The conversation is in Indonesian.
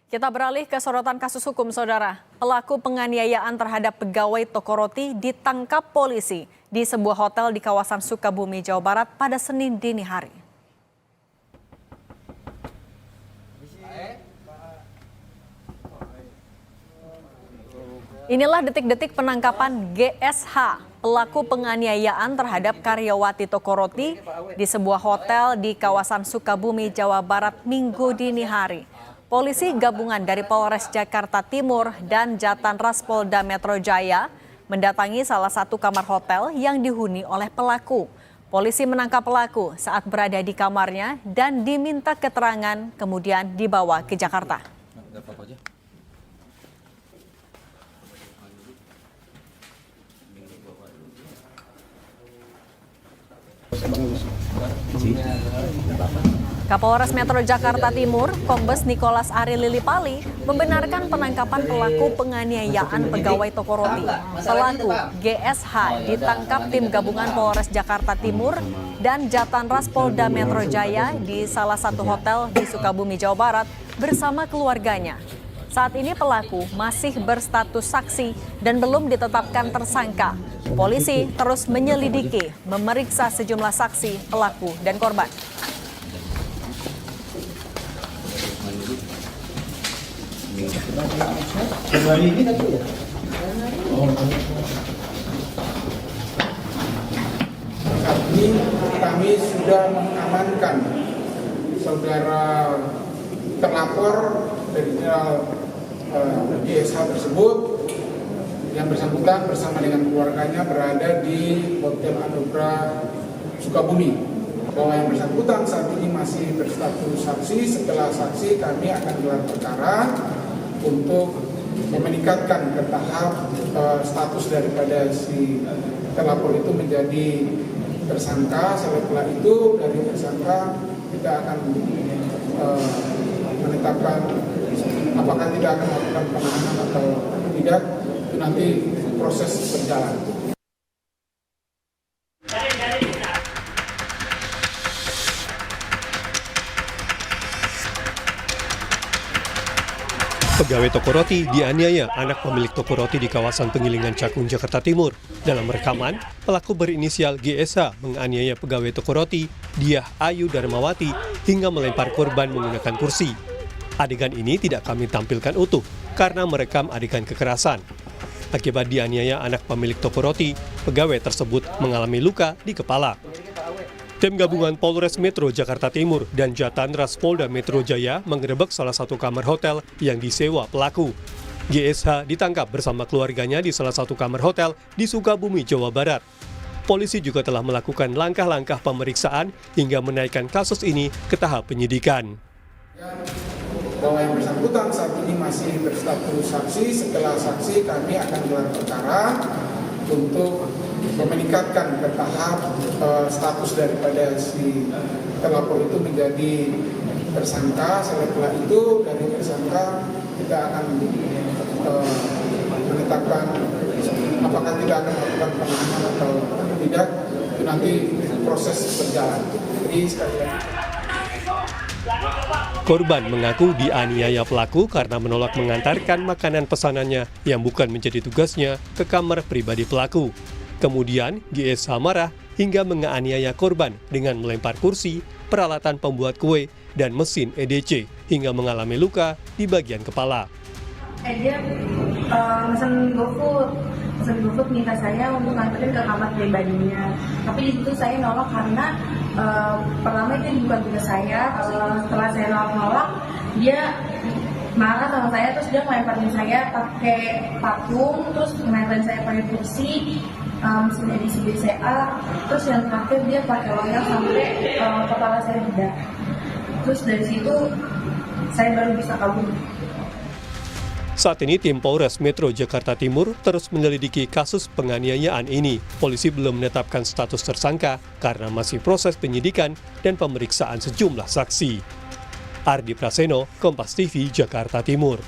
Kita beralih ke sorotan kasus hukum, Saudara. Pelaku penganiayaan terhadap pegawai toko roti ditangkap polisi di sebuah hotel di kawasan Sukabumi, Jawa Barat pada Senin dini hari. Inilah detik-detik penangkapan GSH, pelaku penganiayaan terhadap karyawati toko roti di sebuah hotel di kawasan Sukabumi, Jawa Barat Minggu dini hari. Polisi gabungan dari Polres Jakarta Timur dan Jatanras Polda Metro Jaya mendatangi salah satu kamar hotel yang dihuni oleh pelaku. Polisi menangkap pelaku saat berada di kamarnya dan diminta keterangan, kemudian dibawa ke Jakarta. Kapolres Metro Jakarta Timur, Kombes Nicholas Ari Lilipali, membenarkan penangkapan pelaku penganiayaan pegawai toko roti. Pelaku GSH ditangkap tim gabungan Polres Jakarta Timur dan Jatanras Polda Metro Jaya di salah satu hotel di Sukabumi, Jawa Barat bersama keluarganya. Saat ini pelaku masih berstatus saksi dan belum ditetapkan tersangka. Polisi terus menyelidiki, memeriksa sejumlah saksi, pelaku, dan korban. Kami sudah mengamankan saudara terlapor dari GSH tersebut yang bersangkutan bersama dengan keluarganya berada di Hotel Anugrah Sukabumi. Bahwa yang bersangkutan saat ini masih berstatus saksi. Setelah saksi kami akan gelar perkara untuk meningkatkan ke tahap status daripada si terlapor itu menjadi tersangka. Setelah itu dari tersangka kita akan menetapkan apakah tidak akan melakukan penahanan atau tidak, itu nanti proses berjalan. Pegawai toko roti dianiaya anak pemilik toko roti di kawasan Pengilingan Cakung, Jakarta Timur. Dalam rekaman, pelaku berinisial GSH menganiaya pegawai toko roti Diah Ayu Darmawati hingga melempar korban menggunakan kursi. Adegan ini tidak kami tampilkan utuh karena merekam adegan kekerasan. Akibat dianiaya anak pemilik toko roti, pegawai tersebut mengalami luka di kepala. Tim gabungan Polres Metro Jakarta Timur dan Jatanras Polda Metro Jaya menggerebek salah satu kamar hotel yang disewa pelaku. GSH ditangkap bersama keluarganya di salah satu kamar hotel di Sukabumi, Jawa Barat. Polisi juga telah melakukan langkah-langkah pemeriksaan hingga menaikkan kasus ini ke tahap penyidikan. Bahwa yang bersangkutan saat ini masih berstatus saksi. Setelah saksi kami akan gelar perkara untuk meningkatkan ke tahap status daripada si terlapor itu menjadi tersangka. Setelah itu dari tersangka kita akan menetapkan apakah tidak akan melakukan penahanan atau tidak, itu nanti proses berjalan. Jadi sekali lagi. Korban mengaku dianiaya pelaku karena menolak mengantarkan makanan pesanannya yang bukan menjadi tugasnya ke kamar pribadi pelaku. Kemudian GSH marah hingga menganiaya korban dengan melempar kursi, peralatan pembuat kue, dan mesin EDC hingga mengalami luka di bagian kepala. Dia mesen GoFood minta saya untuk nganterin ke kamar pribadinya. Tapi di situ saya nolak karena pertama itu bukan tugas saya. Setelah saya nolak, dia marah sama saya, terus dia melemparin saya pakai patung, terus melemparin saya pakai kursi, mesin edisi BCA, terus yang terakhir dia pakai loyang sampai kepala saya bedah. Terus dari situ saya baru bisa kabur. Saat ini tim Polres Metro Jakarta Timur terus menyelidiki kasus penganiayaan ini. Polisi belum menetapkan status tersangka karena masih proses penyidikan dan pemeriksaan sejumlah saksi. Ardi Praseno, Kompas TV, Jakarta Timur.